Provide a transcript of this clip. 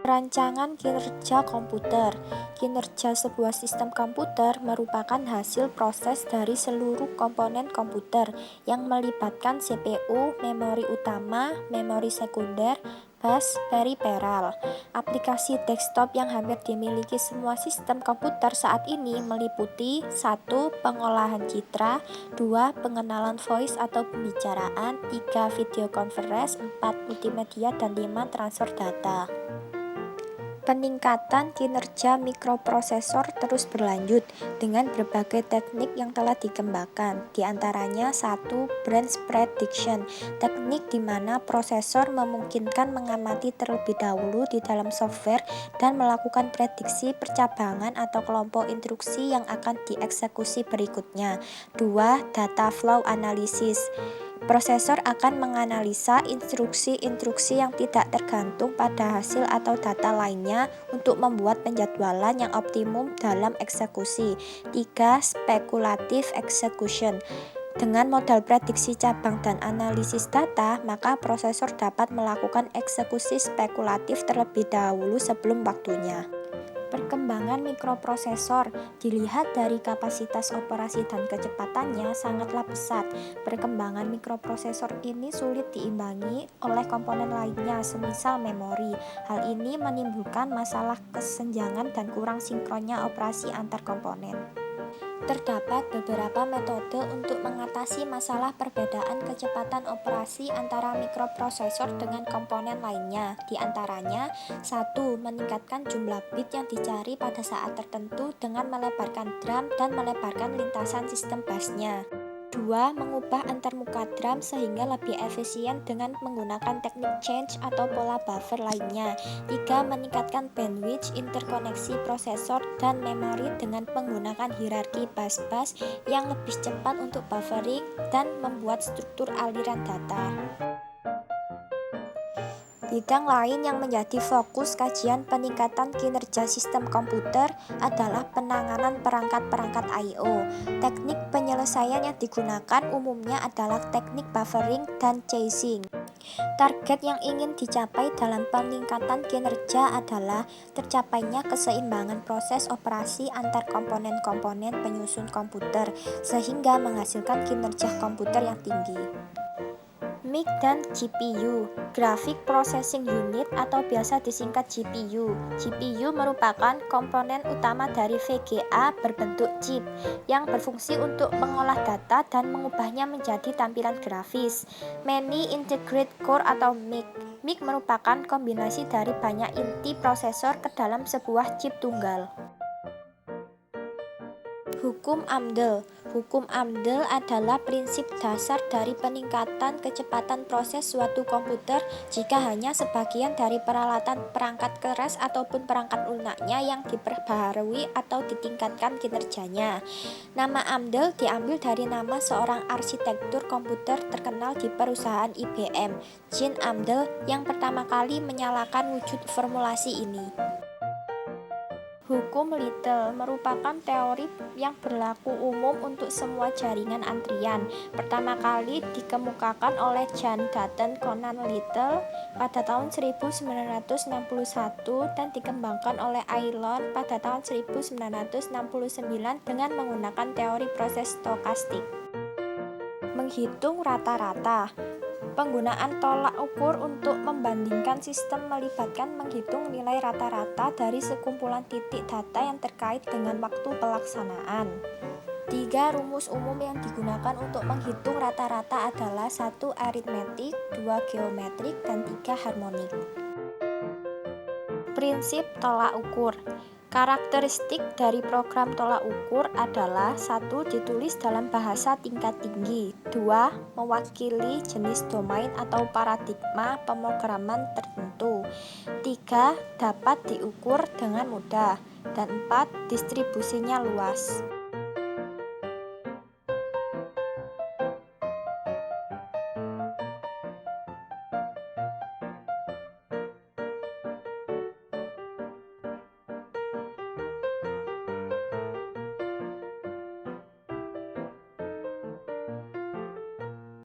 Rancangan kinerja komputer. Kinerja sebuah sistem komputer merupakan hasil proses dari seluruh komponen komputer yang melibatkan CPU, memori utama, memori sekunder, bus, periferal. Aplikasi desktop yang hampir dimiliki semua sistem komputer saat ini meliputi 1. Pengolahan citra, 2. Pengenalan voice atau pembicaraan, 3. Video conference, 4. Multimedia, dan 5. Transfer data. Peningkatan kinerja mikroprosesor terus berlanjut dengan berbagai teknik yang telah dikembangkan. Di antaranya 1. Branch prediction, teknik di mana prosesor memungkinkan mengamati terlebih dahulu di dalam software dan melakukan prediksi percabangan atau kelompok instruksi yang akan dieksekusi berikutnya. 2. Data flow analysis, prosesor akan menganalisa instruksi-instruksi yang tidak tergantung pada hasil atau data lainnya untuk membuat penjadwalan yang optimum dalam eksekusi. 3. Speculative execution, dengan modal prediksi cabang dan analisis data, maka prosesor dapat melakukan eksekusi spekulatif terlebih dahulu sebelum waktunya. Perkembangan mikroprosesor dilihat dari kapasitas operasi dan kecepatannya sangatlah pesat. Perkembangan mikroprosesor ini sulit diimbangi oleh komponen lainnya, semisal memori. Hal ini menimbulkan masalah kesenjangan dan kurang sinkronnya operasi antar komponen. Terdapat beberapa metode untuk mengatasi masalah perbedaan kecepatan operasi antara mikroprosesor dengan komponen lainnya. Di antaranya, 1. Meningkatkan jumlah bit yang dicari pada saat tertentu dengan melebarkan drum dan melebarkan lintasan sistem busnya. 2. Mengubah antarmuka drum sehingga lebih efisien dengan menggunakan teknik change atau pola buffer lainnya. 3. Meningkatkan bandwidth interkoneksi prosesor dan memori dengan menggunakan hierarki bus-bus yang lebih cepat untuk buffering dan membuat struktur aliran data. Bidang lain yang menjadi fokus kajian peningkatan kinerja sistem komputer adalah penanganan perangkat-perangkat I/O. Teknik penyelesaian yang digunakan umumnya adalah teknik buffering dan chasing. Target yang ingin dicapai dalam peningkatan kinerja adalah tercapainya keseimbangan proses operasi antar komponen-komponen penyusun komputer, sehingga menghasilkan kinerja komputer yang tinggi. MIC dan GPU, Graphic Processing Unit atau biasa disingkat GPU. GPU merupakan komponen utama dari VGA berbentuk chip yang berfungsi untuk mengolah data dan mengubahnya menjadi tampilan grafis. Many Integrated Core atau MIC. MIC merupakan kombinasi dari banyak inti prosesor ke dalam sebuah chip tunggal. Hukum Amdahl. Hukum Amdahl adalah prinsip dasar dari peningkatan kecepatan proses suatu komputer jika hanya sebagian dari peralatan perangkat keras ataupun perangkat lunaknya yang diperbaharui atau ditingkatkan kinerjanya. Nama Amdahl diambil dari nama seorang arsitektur komputer terkenal di perusahaan IBM, Gene Amdahl, yang pertama kali menyalakan wujud formulasi ini. Hukum Little merupakan teori yang berlaku umum untuk semua jaringan antrian. Pertama kali dikemukakan oleh John Dutton Conan Little pada tahun 1961 dan dikembangkan oleh Aylon pada tahun 1969 dengan menggunakan teori proses stokastik. Menghitung rata-rata. Penggunaan tolak ukur untuk membandingkan sistem melibatkan menghitung nilai rata-rata dari sekumpulan titik data yang terkait dengan waktu pelaksanaan. 3 rumus umum yang digunakan untuk menghitung rata-rata adalah 1. Aritmetik, 2. Geometrik, dan 3. Harmonik. Prinsip tolak ukur. Karakteristik dari program tolak ukur adalah 1. Ditulis dalam bahasa tingkat tinggi, 2. Mewakili jenis domain atau paradigma pemrograman tertentu, 3. Dapat diukur dengan mudah, dan 4. Distribusinya luas.